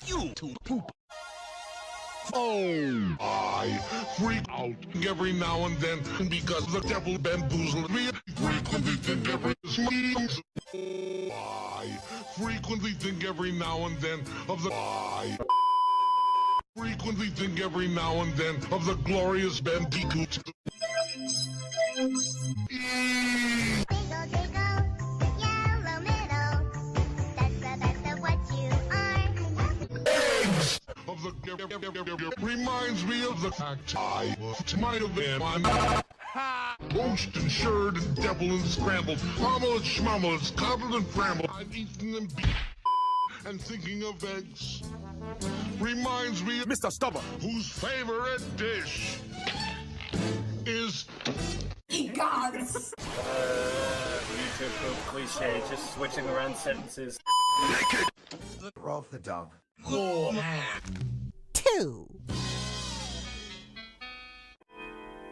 You to poop. Oh, I freak out every now and then because the devil bamboozled me. Frequently think every I frequently think every now and then of the I frequently think every now and then of the glorious Bandicoot. Of the reminds me of the fact I might have been on roast and shirred and devil and scrambled, omelette schmommelets, cobbled and crambled. I've eaten them and thinking of eggs reminds me of Mr. Stubber, whose favorite dish is YouTube cliche, just switching around sentences. Rowlf the dog. Oh. 2.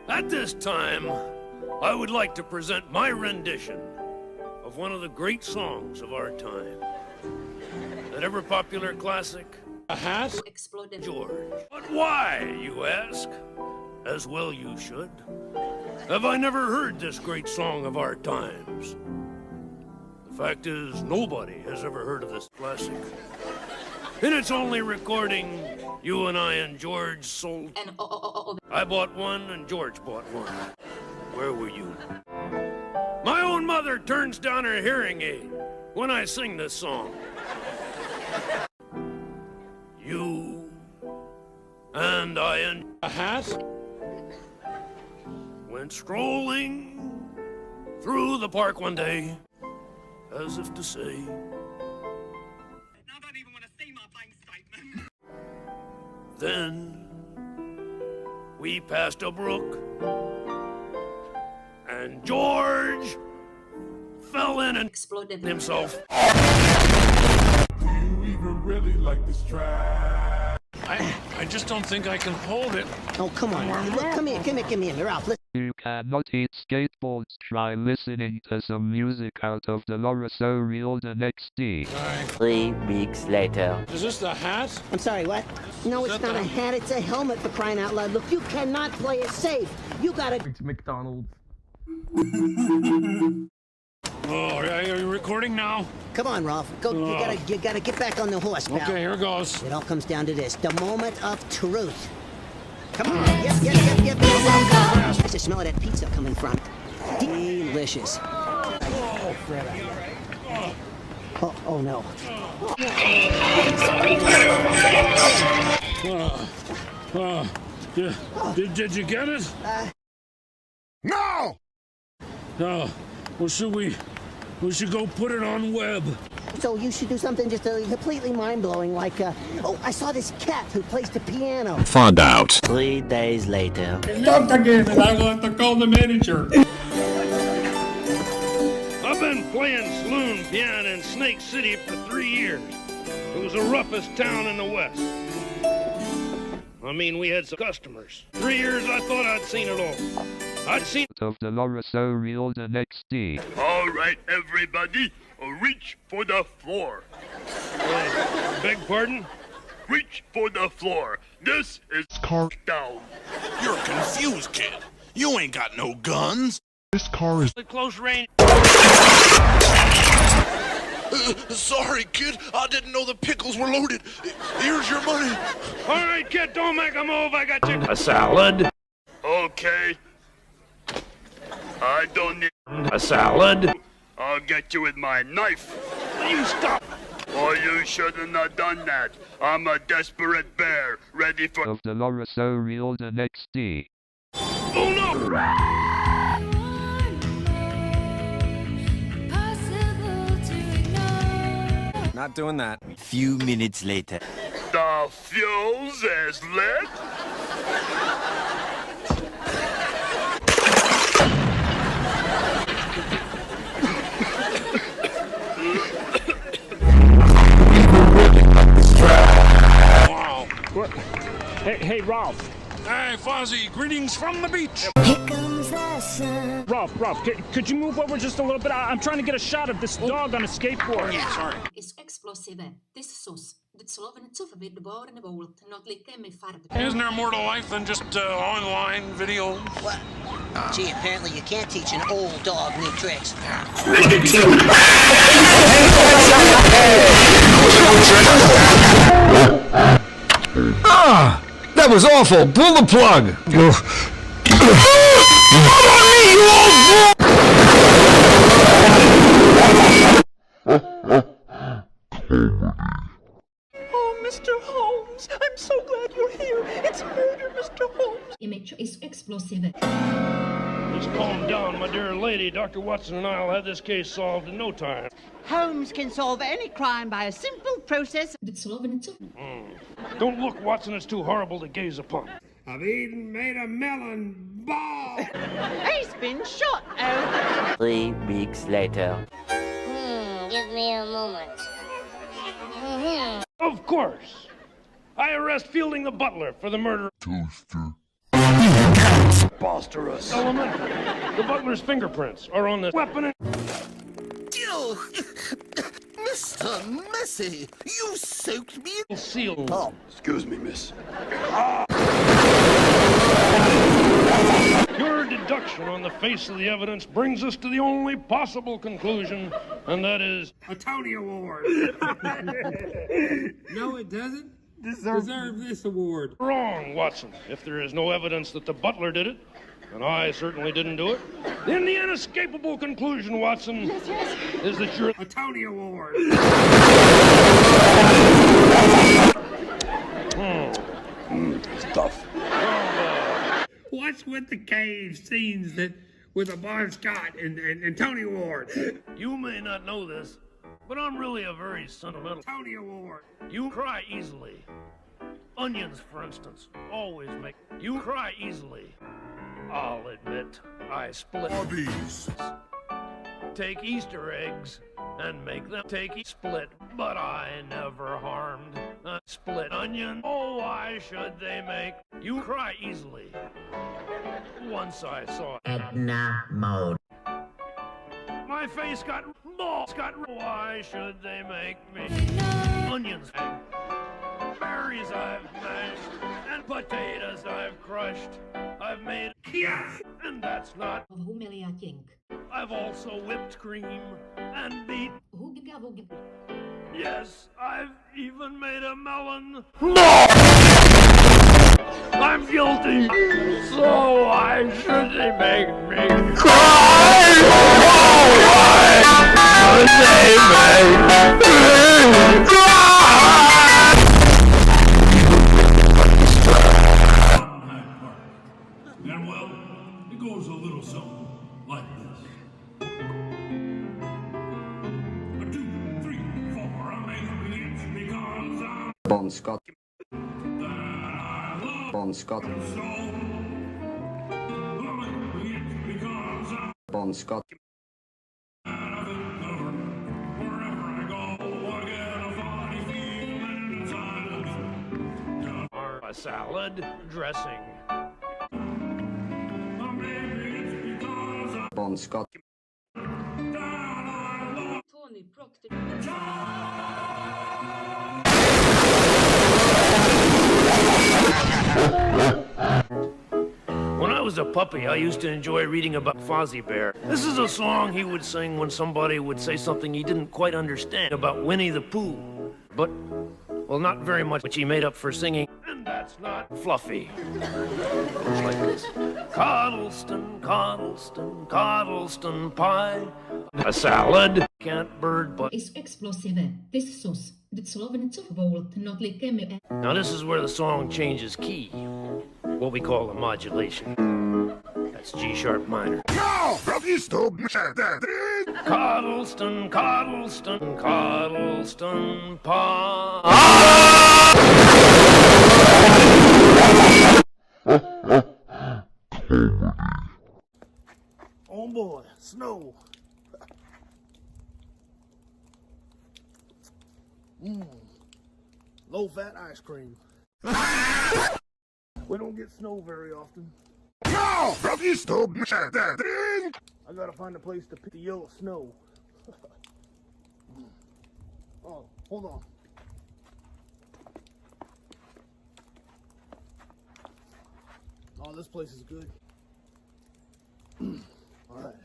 At this time, I would like to present my rendition of one of the great songs of our time. That ever-popular classic, A Hat Exploded. George. But why, you ask? As well you should. Have I never heard this great song of our times? The fact is, nobody has ever heard of this classic. In its only recording, you and I and George sold. And I bought one and George bought one. Where were you? My own mother turns down her hearing aid when I sing this song. You and I and A Hat went strolling through the park one day, as if to say, then we passed a brook, and George fell in and exploded himself. Do you even really like this track? I just don't think I can hold it. Oh, come on, Rowlf. Look, come here, Rowlf. Listen. You cannot eat skateboards. Try listening to some music out of the Lorso Reel the next day. 3 weeks later. Is this the hat? I'm sorry, what? No, it's not a hat. It's a helmet, for crying out loud. Look, you cannot play it safe. You gotta... It's McDonald's. Oh, are you recording now? Come on, Rowlf. Go. You gotta get back on the horse, pal. Okay, here goes. It all comes down to this. The moment of truth. Come on. Yep. I just smell that pizza coming from. Delicious. Oh, Fred. Oh no. Did you get it? No! No. Well, we should go put it on web. So you should do something just completely mind-blowing, like, oh, I saw this cat who plays the piano. Find out. 3 days later. Stop the game and I will have to call the manager. I've been playing saloon piano in Snake City for 3 years. It was the roughest town in the West. I mean, we had some customers. 3 years, I thought I'd seen it all. I'd seen Of the Lorso Reel the next day. All right, everybody, reach for the floor. Beg pardon? Reach for the floor. This is car down. You're confused, kid. You ain't got no guns. This car is... At close range. Sorry, kid. I didn't know the pickles were loaded. Here's your money. All right, kid, don't make a move. I got you. A salad. Okay. I don't need A salad. I'll get you with my knife. You stop. Oh, you shouldn't have done that. I'm a desperate bear, ready for... Of the Lorso Reel the next day. Oh, no. Not doing that. Few minutes later. The fuse is lit. Wow. Hey, Rowlf. Hey, Fozzie, greetings from the beach. here comes the sun. Rowlf, could you move over just a little bit? I'm trying to get a shot of this dog on a skateboard. Yeah, sorry. It's explosive. This sauce. Isn't there more to life than just online video? What? Gee, apparently you can't teach an old dog new tricks. Ah! That was awful! Pull the plug! Oh, Mr. Holmes, I'm so glad you're here. It's murder, Mr. Holmes. Image is explosive. Just calm down, my dear lady. Dr. Watson and I'll have this case solved in no time. Holmes can solve any crime by a simple process. Don't look, Watson. It's too horrible to gaze upon. I've even made a melon ball. He's been shot. Oh. 3 weeks later. Give me a moment. Of course. I arrest Fielding the butler for the murder. Toaster. Preposterous. Elementary. The butler's fingerprints are on this weapon. Oh, Mr. Messy, you soaked me in Seal. Oh. Excuse me, miss. Pure deduction on the face of the evidence brings us to the only possible conclusion, and that is A Tony Award. No, it doesn't. Deserve this award. wrong, Watson. If there is no evidence that the butler did it, and I certainly didn't do it, then the inescapable conclusion, Watson, is that you're A Tony Award. It's tough. What's with the cave scenes that with a Bar Scott and Tony Award? You may not know this, but I'm really a very sentimental. Tony Award. You cry easily. Onions, for instance, always make you cry easily. I'll admit, I split. Hobbies. Take Easter eggs and make them split, but I never harmed a split onion. Oh, why should they make you cry easily? Once I saw it. Edna mode. My face got balls. Why should they make me onions? Berries I've mashed and potatoes I've crushed. I've made and that's not. I've also whipped cream and beat. Yes, I've even made a melon. No! I'm guilty. So why should they make me cry? Why should they make me cry? And well, it goes a little something like this. 1, 2, 3, 4, I'm making it because I'm Bon Scott. that I love Bon Scott. so. I'm making it because I'm Bon Scott. out of it cover. Wherever I go, I get a funny feeling inside of me. A salad dressing. Maybe it's because I'm Bon Scott. down, I love Tony Proctor. When I was a puppy, I used to enjoy reading about Fozzie Bear. This is a song he would sing when somebody would say something he didn't quite understand about Winnie the Pooh. But, well, not very much, which he made up for singing. And that's not fluffy. It's like this. Coddleston, Coddleston, Coddleston pie. A salad. Can't bird, but... Is explosive. This sauce. That's not like Now this is where the song changes key. What we call a modulation. That's G sharp minor. No! You stole that. Coddleston, Coddleston, Coddleston pie. Oh boy, snow. Low fat ice cream. We don't get snow very often. No! You stole that. I gotta find a place to pick the yellow snow. Oh, hold on. Oh, this place is good. Alright.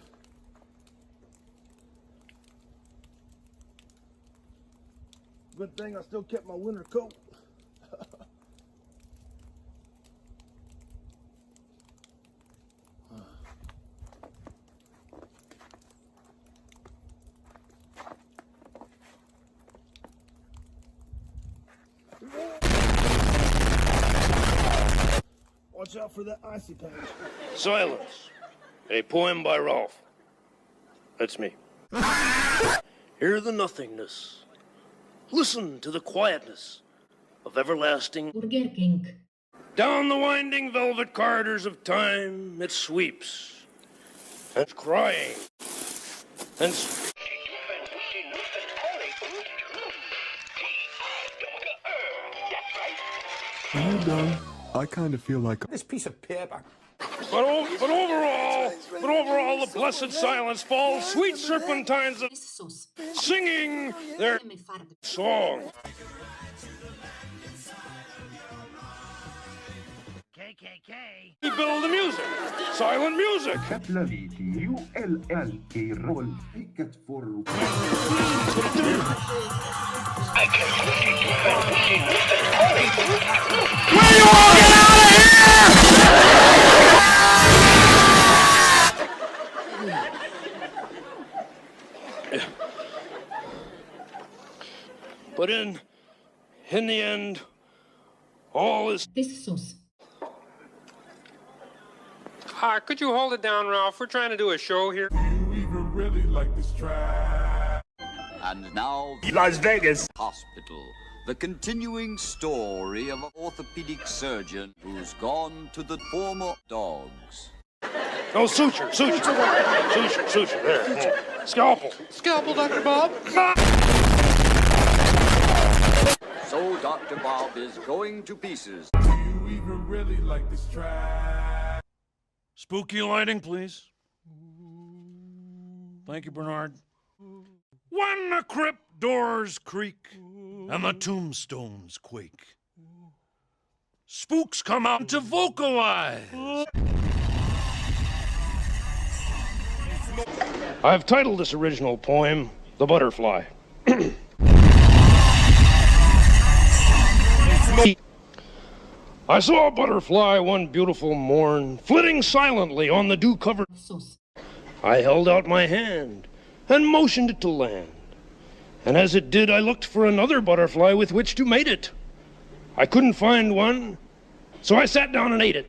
Good thing I still kept my winter coat. Watch out for that icy patch. Silence. A poem by Rowlf. That's me. Hear the nothingness. Listen to the quietness of everlasting. Burger King. Down the winding velvet corridors of time it sweeps. And crying. And Are you done? I kind of feel like This piece of paper. But overall, the blessed silence falls, sweet serpentines of singing their song. KKK. We build the music, silent music. But in the end, all is. This is sauce. Could you hold it down, Ralph? We're trying to do a show here. You even really like this track? And now, Las Vegas. Hospital. The continuing story of an orthopedic surgeon who's gone to the former dogs. Oh, suture. There. Scalpel, Dr. Bob. So Dr. Bob is going to pieces. Do you even really like this track? Spooky lighting, please. Thank you, Bernard. When the crypt doors creak and the tombstones quake, spooks come out to vocalize. I've titled this original poem, The Butterfly. I saw a butterfly one beautiful morn, flitting silently on the dew-covered. I held out my hand and motioned it to land. And as it did, I looked for another butterfly with which to mate it. I couldn't find one, so I sat down and ate it.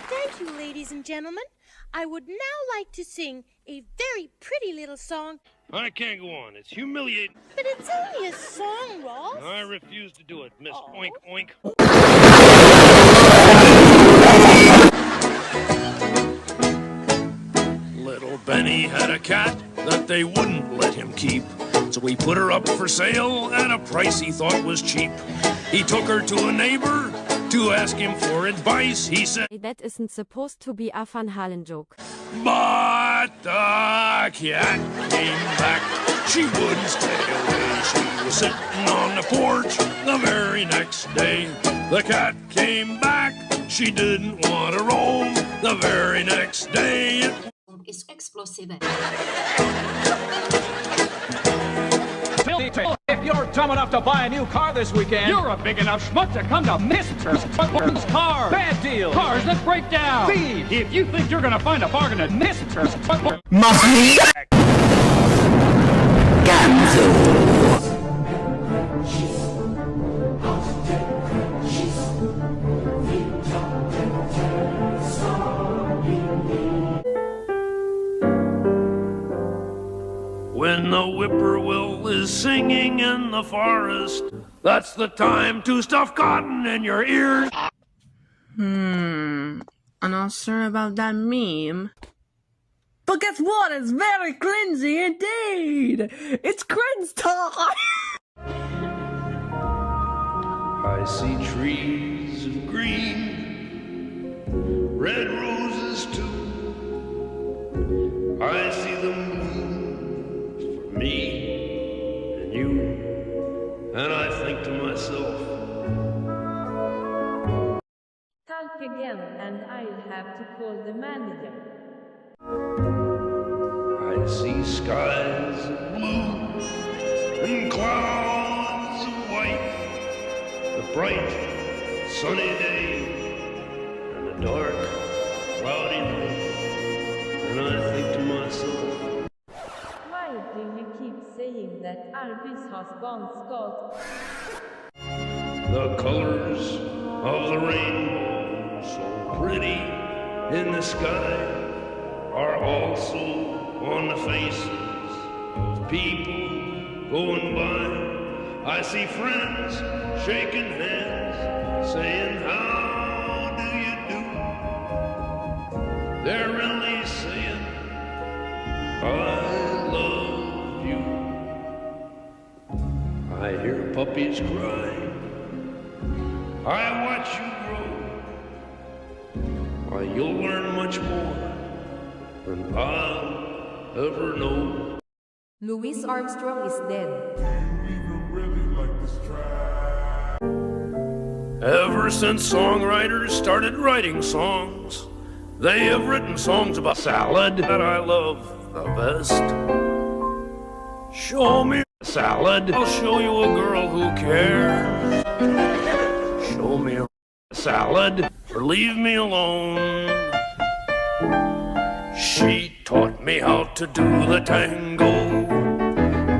Thank you, ladies and gentlemen. I would now like to sing a very pretty little song. I can't go on. It's humiliating. But it's only a song, Rolf. I refuse to do it, Miss Oink Oink. Little Benny had a cat that they wouldn't let him keep. So he put her up for sale at a price he thought was cheap. He took her to a neighbor to ask him for advice. He said, "That isn't supposed to be a Van Halen joke." But the cat came back. She wouldn't stay away. She was sitting on the porch the very next day. The cat came back. She didn't want to roam the very next day. Is explosive. If you're dumb enough to buy a new car this weekend, you're a big enough schmuck to come to Mr. Car. Bad deal. Cars that break down. Thieves. If you think you're gonna find a bargain at Mr. When the whippoorwill is singing in the forest, that's the time to stuff cotton in your ears. I'm not sure about that meme. But guess what? It's very cringy indeed. It's cringe time. I see trees of green, red roses too. I see them bloom for me and you, and I think to myself, have to call the manager. I see skies of blue and clouds of white, the bright, sunny day and the dark, cloudy night. And I think to myself, Why do you keep saying that Arbis has gone Scott? the colors of the rainbow, so pretty in the sky, are also on the faces of people going by. I see friends shaking hands, saying, how do you do? They're really saying, I love you. I hear puppies cry. I watch you grow. Why, you'll learn much more than I'll ever know. Louis Armstrong is dead. Ever since songwriters started writing songs, they have written songs about salad that I love the best. Show me a salad, I'll show you a girl who cares. Show me a salad, or leave me alone. She taught me how to do the tango,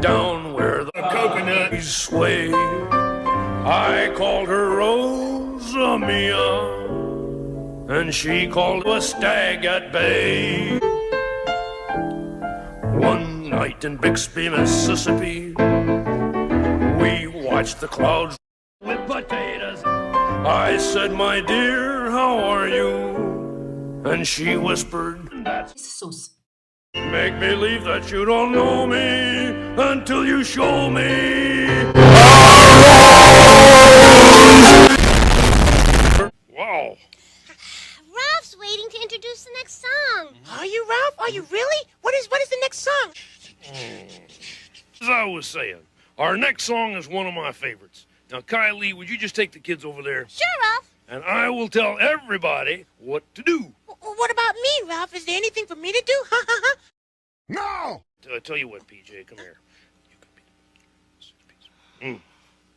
down where the coconuts sway. I called her Rosa Mia, and she called a stag at bay. One night in Bixby, Mississippi, we watched the clouds with potatoes. I said, my dear, how are you? And she whispered, that's sauce. Make believe that you don't know me until you show me. Wow. Ralph's waiting to introduce the next song. Are you, Ralph? Are you really? What is the next song? As I was saying, our next song is one of my favorites. Now, Kylie, would you just take the kids over there? Sure, Ralph. And I will tell everybody what to do. What about me, Ralph? Is there anything for me to do? No! I tell you what, PJ, come here. You can be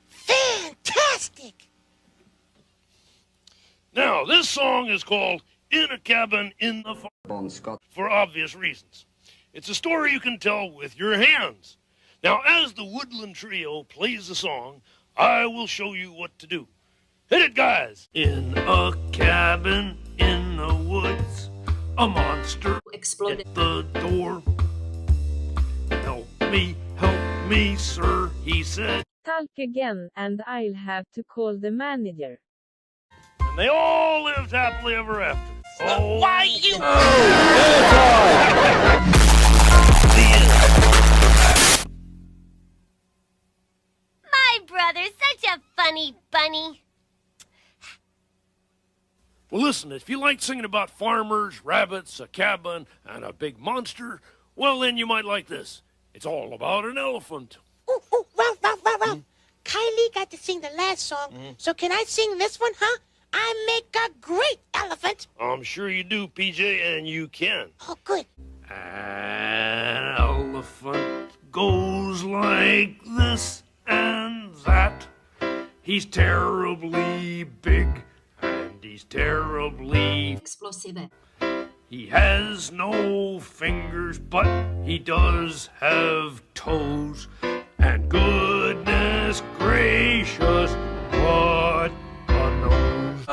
Fantastic! Now, this song is called In a Cabin in the Forest for obvious reasons. It's a story you can tell with your hands. Now, as the Woodland Trio plays the song, I will show you what to do. Hit it, guys! In a cabin in the woods, a monster exploded at the door. Help me, sir, he said. Talk again, and I'll have to call the manager. And they all lived happily ever after. Oh, why you? My brother's such a funny bunny. Well, listen, if you like singing about farmers, rabbits, a cabin, and a big monster, well, then you might like this. It's all about an elephant. Ralph. Kylie got to sing the last song, so can I sing this one, huh? I make a great elephant. I'm sure you do, PJ, and you can. Oh, good. An elephant goes like this and that. He's terribly big, and he's terribly explosive. He has no fingers, but he does have toes. And goodness gracious, what a nose.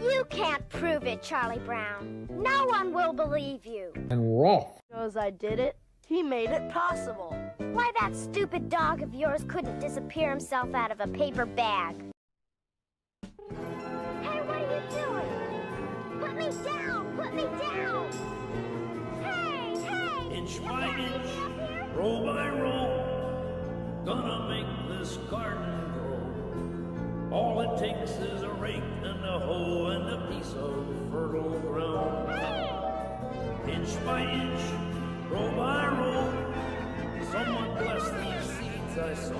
You can't prove it, Charlie Brown. No one will believe you. And Rowlf. Because I did it, he made it possible. Why, that stupid dog of yours couldn't disappear himself out of a paper bag. Hey, what are you doing? Put me down! Put me down! Hey! Inch by inch, row by row, gonna make this garden grow. All it takes is a rake and a hoe and a piece of fertile ground. Inch by inch, row by row, someone bless these seeds seeds I sow.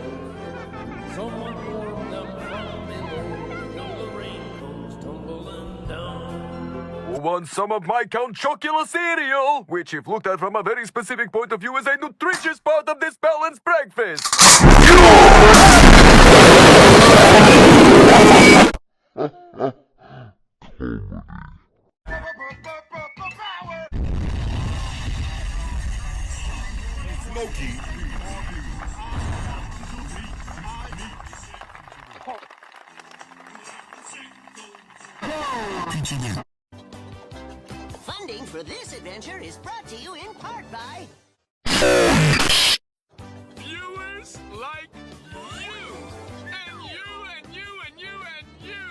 Someone warm them from below till the rain comes tumbling down. Who wants some of my Count Chocula cereal? Which, if looked at from a very specific point of view, is a nutritious part of this balanced breakfast. Smokey. Funding for this adventure is brought to you in part by viewers like you, and you, and you, and you, and you.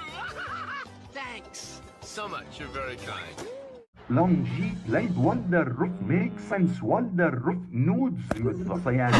Thanks so much. You're very kind. لونجي لا يتولى الرف ميك سنس ولا الرف نودز متصيان